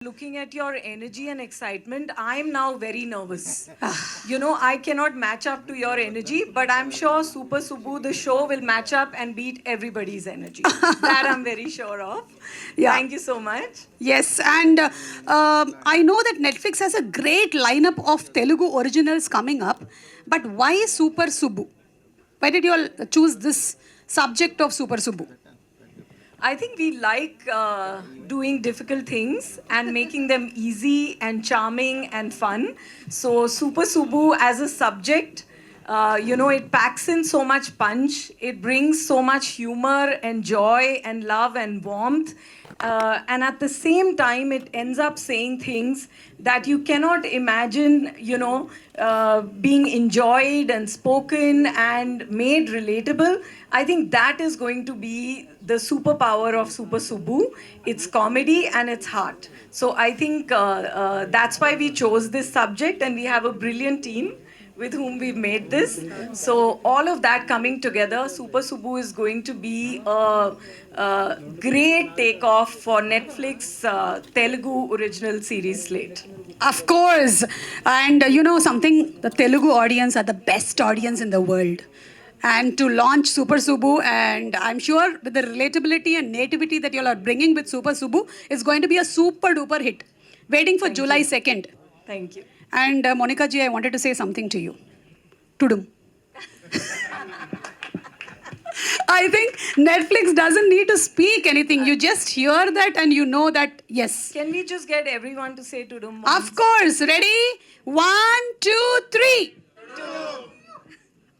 Looking at your energy and excitement, I'm now very nervous. I cannot match up to your energy, but I'm sure Super Subbu, the show, will match up and beat everybody's energy. That I'm very sure of. Yeah. Thank you so much. Yes, and I know that Netflix has a great lineup of Telugu originals coming up, but why Super Subbu? Why did you all choose this subject of Super Subbu? I think we like doing difficult things and making them easy and charming and fun. So, Super Subbu as a subject, it packs in so much punch. It brings so much humor and joy and love and warmth. And at the same time, it ends up saying things that you cannot imagine, being enjoyed and spoken and made relatable. I think that is going to be the superpower of Super Subbu. It's comedy and it's heart. So I think that's why we chose this subject, and we have a brilliant team with whom we've made this. So all of that coming together, Super Subbu is going to be a great takeoff for Netflix Telugu original series slate. Of course, and you know something, the Telugu audience are the best audience in the world. And to launch Super Subbu, and I'm sure with the relatability and nativity that you all are bringing with Super Subbu, is going to be a super duper hit. Waiting for Thank July you. 2nd. Thank you. And Monica ji, I wanted to say something to you. Tudum. I think Netflix doesn't need to speak anything. You just hear that and you know that, yes. Can we just get everyone to say Tudum? Of course. Ready? 1, 2, 3.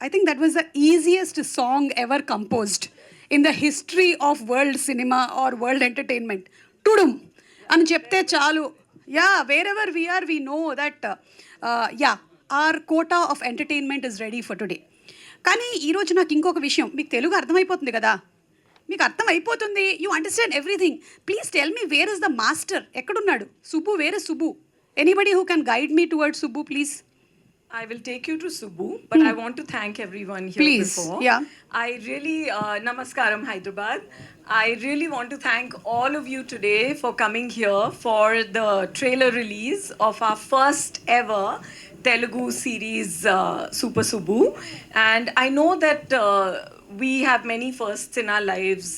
I think that was the easiest song ever composed in the history of world cinema or world entertainment. Tudum. And chepte chalu. Yeah, wherever we are, we know that, our quota of entertainment is ready for today. కానీ ఈరోజు నాకు ఇంకొక విషయం, మీకు తెలుగు అర్థమైపోతుంది కదా, మీకు అర్థమైపోతుంది, you understand everything. Please tell me where is the master, ఎక్కడున్నాడు Subbu, where is Subbu? Anybody who can guide me towards Subbu, please. I will take you to Subbu, but I want to thank everyone here Please, before. yeah. I really, Namaskaram Hyderabad. I really want to thank all of you today for coming here for the trailer release of our first ever Telugu series, Super Subbu. And I know that we have many firsts in our lives,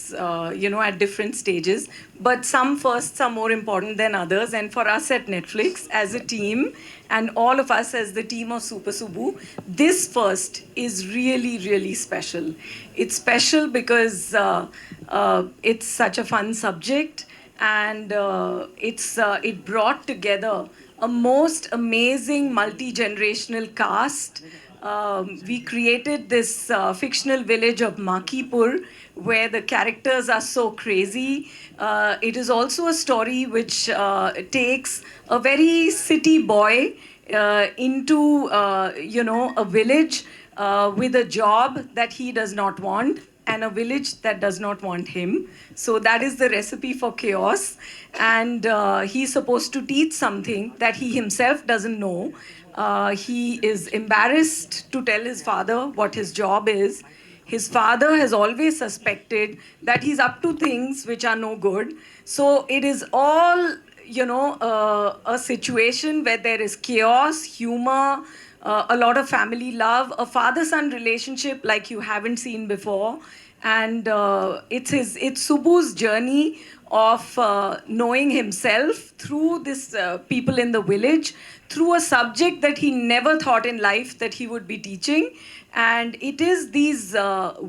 at different stages, but some firsts are more important than others. And for us at Netflix, as a team, and all of us as the team of Super Subbu, this first is really, really special. It's special because it's such a fun subject, and it brought together a most amazing multi-generational cast. We created this fictional village of Makipur, where the characters are so crazy. It is also a story which takes a very city boy into, a village with a job that he does not want, and a village that does not want him. So that is the recipe for chaos. And he's supposed to teach something that he himself doesn't know. He is embarrassed to tell his father what his job is. His father has always suspected that he's up to things which are no good. So it is all, a situation where there is chaos, humor, a lot of family love, a father-son relationship like you haven't seen before. And it's Subbu's journey of knowing himself through this people in the village, through a subject that he never thought in life that he would be teaching. And it is these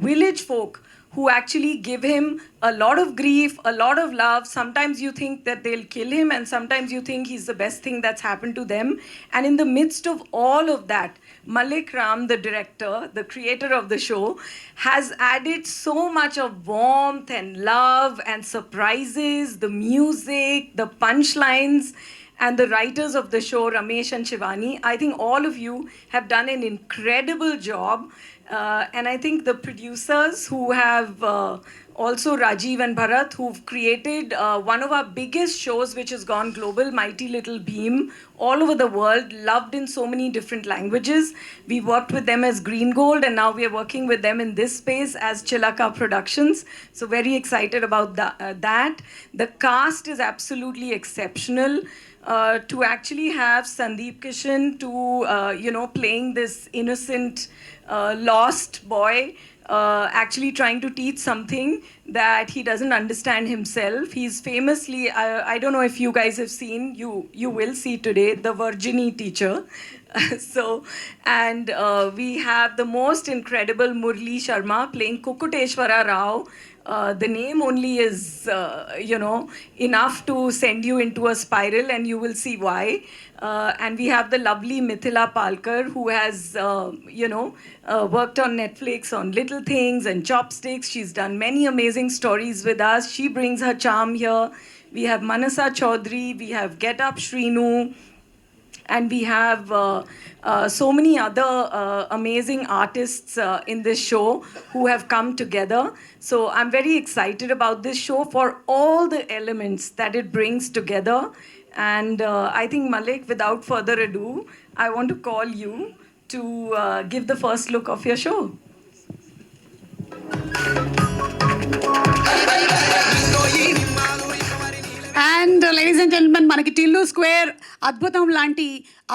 village folk who actually give him a lot of grief, a lot of love. Sometimes you think that they'll kill him, and sometimes you think he's the best thing that's happened to them. And in the midst of all of that, Malik Ram, the director, the creator of the show, has added so much of warmth and love and surprises, the music, the punchlines, and the writers of the show, Ramesh and Shivani. I think all of you have done an incredible job. And I think the producers who have Also Rajiv and Bharat, who've created one of our biggest shows, which has gone global, Mighty Little Beam, all over the world, loved in so many different languages. We worked with them as Green Gold, and now we are working with them in this space as Chilaka Productions. So very excited about that. The cast is absolutely exceptional. To actually have Sundeep Kishan playing this innocent, lost boy, actually trying to teach something that he doesn't understand himself. He's famously, I don't know if you guys have seen, you will see today, the Virginie teacher. We have the most incredible Murli Sharma playing Kukuteshwara Rao. The name only is, enough to send you into a spiral, and you will see why. And we have the lovely Mithila Palkar, who has, worked on Netflix on Little Things and Chopsticks. She's done many amazing stories with us. She brings her charm here. We have Manasa Chaudhary, we have Getup Srinu, and we have so many other amazing artists in this show who have come together. So I'm very excited about this show for all the elements that it brings together. And I think, Malik, without further ado, I want to call you to give the first look of your show. And ladies and gentlemen, మనకి Tillu square అద్భుతం లాంటి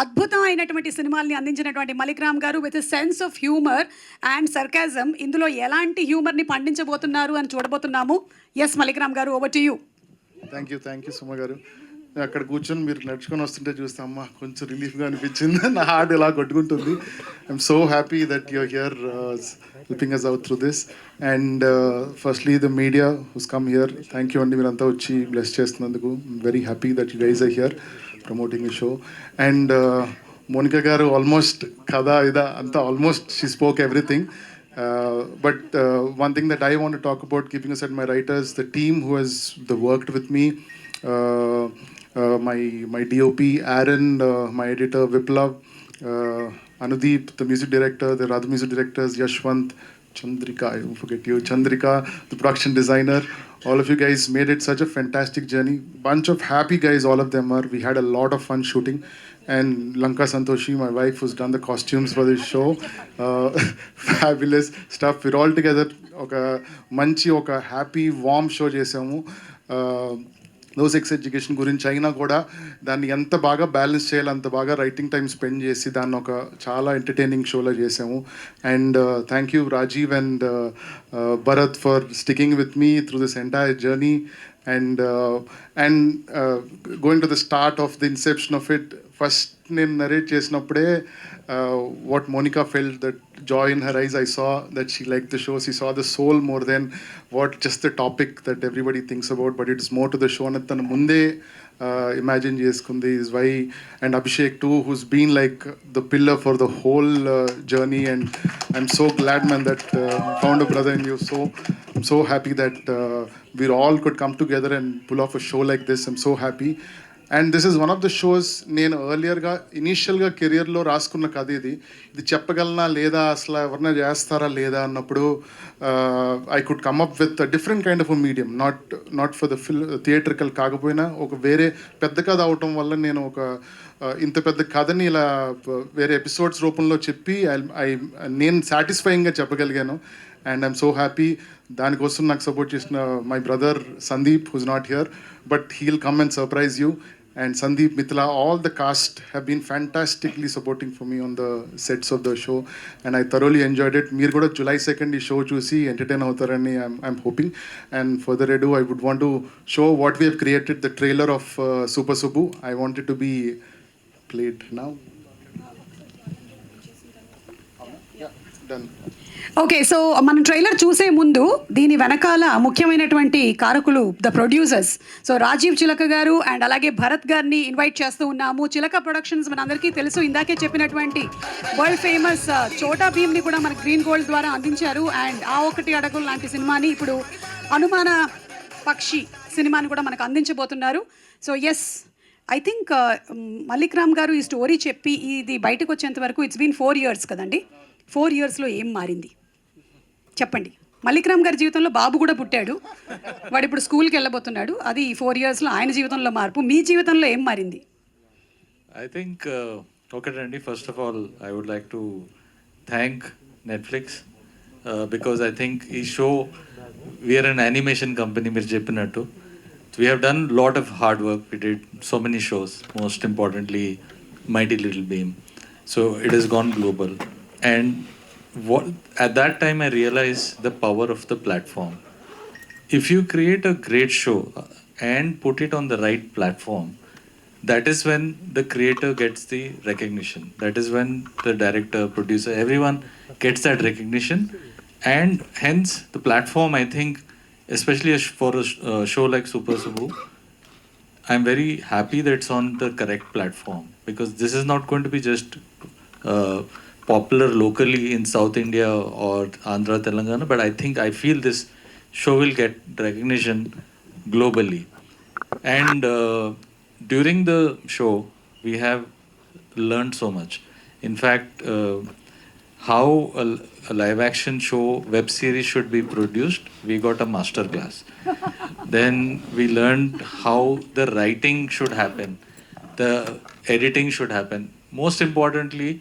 అద్భుతమైనటువంటి సినిమాల్ని అందించినటువంటి మలిక్ రామ్ గారు with sense of humour and sarcasm ఇందులో ఎలాంటి హ్యూమర్ని పండించబోతున్నారు అని చూడబోతున్నాము. ఎస్ మలిక్ రామ్ గారు, over to you. Thank you Suma గారు. అక్కడ కూర్చొని మీరు నడుచుకొని వస్తుంటే చూస్తే అమ్మ కొంచెం రిలీఫ్గా అనిపించింది. నా హార్ట్ ఇలా కొట్టుకుంటుంది. I'm so happy that you're here helping us out through this. And firstly, the media who's come here, thank you అండి, మీరంతా వచ్చి బ్లెస్ చేస్తున్నందుకు. Very happy that you guys are here promoting the show. And Monica గారు almost కథ ఇదా అంతా almost she spoke everything. But one thing that I want to talk about, keeping aside my writers, the team who has worked with me, my DOP Aaron, my editor Viplav, Anudeep, the music director, the other music directors, Yashwant, Chandrika, I don't forget you, Chandrika, the production designer. All of you guys made it such a fantastic journey. Bunch of happy guys, all of them are. We had a lot of fun shooting. And Lanka Santoshi, my wife, who's done the costumes for this show. Fabulous stuff. We're all together. Oka manchi, oka happy, warm show చేసాము. No sex education గురించి అయినా కూడా దాన్ని ఎంత బాగా balance చేయాలి, అంత బాగా రైటింగ్ టైం స్పెండ్ చేసి దాన్ని ఒక చాలా ఎంటర్టైనింగ్ షోలో చేసాము. And thank you Rajeev and Bharat for sticking with me through this entire journey. And going to the start of the inception of it, first నేను నరేట్ చేసినప్పుడే what Monica felt, that joy in her eyes, I saw that she liked the show. She saw the soul more than what just the topic that everybody thinks about, but it's more to the show. And tana munde imagine చేసుకుంది is why. And Abhishek too, who's been like the pillar for the whole journey. And I'm so glad, man, that found a brother in you. So I'm so happy that we all could come together and pull off a show like this. I'm so happy. And this is one of the shows నేను ఎర్లియర్గా ఇనీషియల్గా కెరియర్లో రాసుకున్న కథ ఇది చెప్పగలనా లేదా, అసలు ఎవరైనా చేస్తారా లేదా అన్నప్పుడు I could come up with different kind of medium, not for the theatrical కాకపోయినా ఒక వేరే పెద్ద కథ అవటం వల్ల నేను ఒక ఇంత పెద్ద కథని ఇలా వేరే ఎపిసోడ్స్ రూపంలో చెప్పి నేను సాటిస్ఫైయింగ్గా చెప్పగలిగాను. And I'm so happy. దానికోసం నాకు సపోర్ట్ చేసిన my brother Sundeep, who's not here, but he'll come and surprise you. And Sundeep, Mithila, all the cast have been fantastically supporting for me on the sets of the show, and I thoroughly enjoyed it. Meer kuda July 2nd ee show chusi entertain avutarani I'm hoping. And further ado, I would want to show what we have created, the trailer of Super Subbu. I want it to be played now. Yeah, done. Okay, so మనం trailer చూసే ముందు దీని వెనకాల ముఖ్యమైనటువంటి కారకులు the producers. So Rajiv చిలక గారు and అలాగే భరత్ గారిని ఇన్వైట్ చేస్తూ ఉన్నాము. చిలక ప్రొడక్షన్స్ మనందరికీ తెలుసు, ఇందాకే చెప్పినటువంటి వరల్డ్ ఫేమస్ చోటా భీమ్ని కూడా మన గ్రీన్ గోల్డ్ ద్వారా అందించారు. అండ్ ఆ ఒకటి అడగులు లాంటి సినిమాని, ఇప్పుడు అనుమాన పక్షి సినిమాని కూడా మనకు అందించబోతున్నారు. So yes, I think Mallik Ram garu ఈ స్టోరీ చెప్పి ఇది బయటకు వచ్చేంత వరకు ఇట్స్ బీన్ 4 years కదండి. 4 yearsలో ఏం మారింది చెప్పండి. మల్లిక్రామ్ గారి జీవితంలో బాబు కూడా పుట్టాడు. వాడు ఇప్పుడు స్కూల్కి వెళ్ళబోతున్నాడు. అది ఈ 4 yearsలో ఆయన జీవితంలో మార్పు. మీ జీవితంలో ఏం మారింది? I think, okay, Randy, first of all, I would like to thank Netflix because I think ఈ show, we are an animation company, మీరు చెప్పినట్టు. We have done a lot of hard work. We did so many shows, most importantly, Mighty Little Beam. So it has gone global. And at that time, I realized the power of the platform. If you create a great show and put it on the right platform, that is when the creator gets the recognition. That is when the director, producer, everyone gets that recognition. And hence, the platform, I think, especially for a show like Super Subbu, I'm very happy that it's on the correct platform, because this is not going to be just popular locally in South India or Andhra, Telangana, but I feel this show will get recognition globally. And during the show, we have learned so much. In fact, how a live action show, web series should be produced, we got a master class. Then we learned how the writing should happen, the editing should happen. Most importantly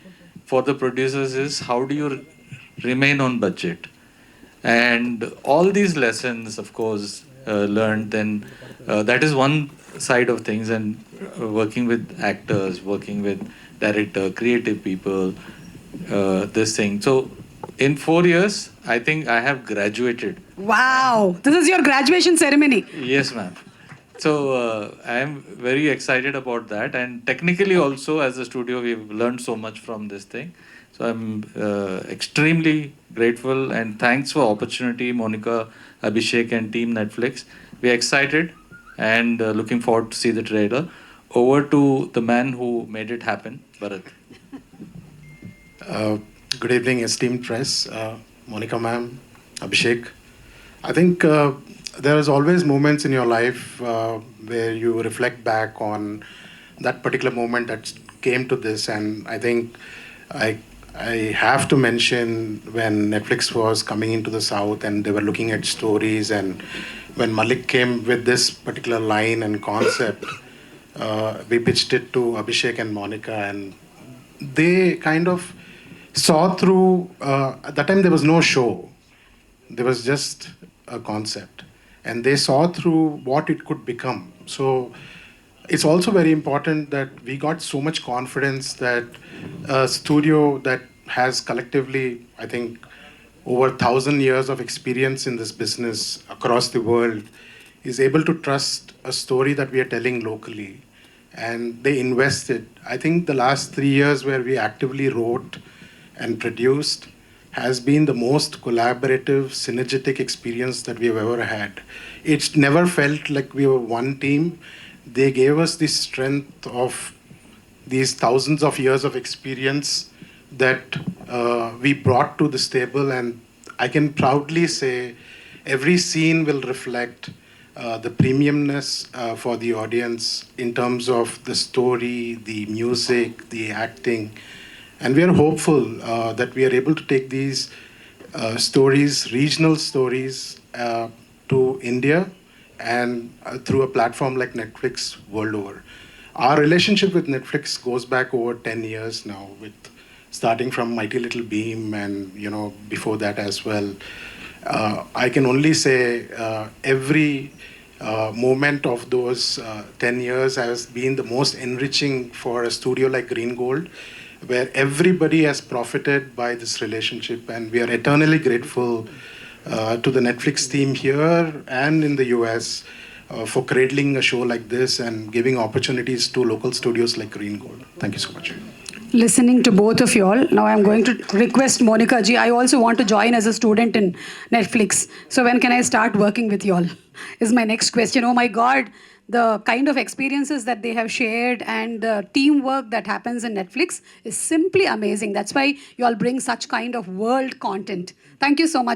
for the producers is how do you remain on budget. And all these lessons, of course, learned. Then that is one side of things. And working with actors, working with director, creative people, this thing. So in 4 years, I think I have graduated. Wow, this is your graduation ceremony. Yes, ma'am. So I am very excited about that. And technically also, as a studio, we've learned so much from this thing. So I'm extremely grateful, and thanks for opportunity, Monica, Abhishek and team Netflix. We're excited and looking forward to see the trailer. Over to the man who made it happen, Bharat. Good evening, esteemed press, Monica ma'am, Abhishek. I think there is always moments in your life where you reflect back on that particular moment that came to this, and I think I have to mention when Netflix was coming into the South and they were looking at stories, and when Malik came with this particular line and concept, we pitched it to Abhishek and Monica, and they kind of saw through. At that time, there was no show; there was just a concept, and they saw through what it could become. So it's also very important that we got so much confidence that a studio that has collectively, I think, over 1,000 years of experience in this business across the world is able to trust a story that we are telling locally, and they invested. I think the last 3 years where we actively wrote and produced has been the most collaborative, synergetic experience that we have ever had. It's never felt like we were one team. They gave us the strength of these thousands of years of experience that we brought to this table, and I can proudly say every scene will reflect the premiumness for the audience in terms of the story, the music, the acting. And we are hopeful that we are able to take these stories, regional stories, to India and through a platform like Netflix world over. Our relationship with Netflix goes back over 10 years now, with starting from Mighty Little Beam and before that as well. I can only say every moment of those 10 years has been the most enriching for a studio like Green Gold, where everybody has profited by this relationship, and we are eternally grateful to the Netflix team here and in the US for cradling a show like this and giving opportunities to local studios like Green Gold. Thank you so much. Listening to both of you all, now I'm going to request Monica ji, I also want to join as a student in Netflix. So when can I start working with you all? Is my next question. Oh my God, the kind of experiences that they have shared and the teamwork that happens in Netflix is simply amazing. That's why you all bring such kind of world content. Thank you so much.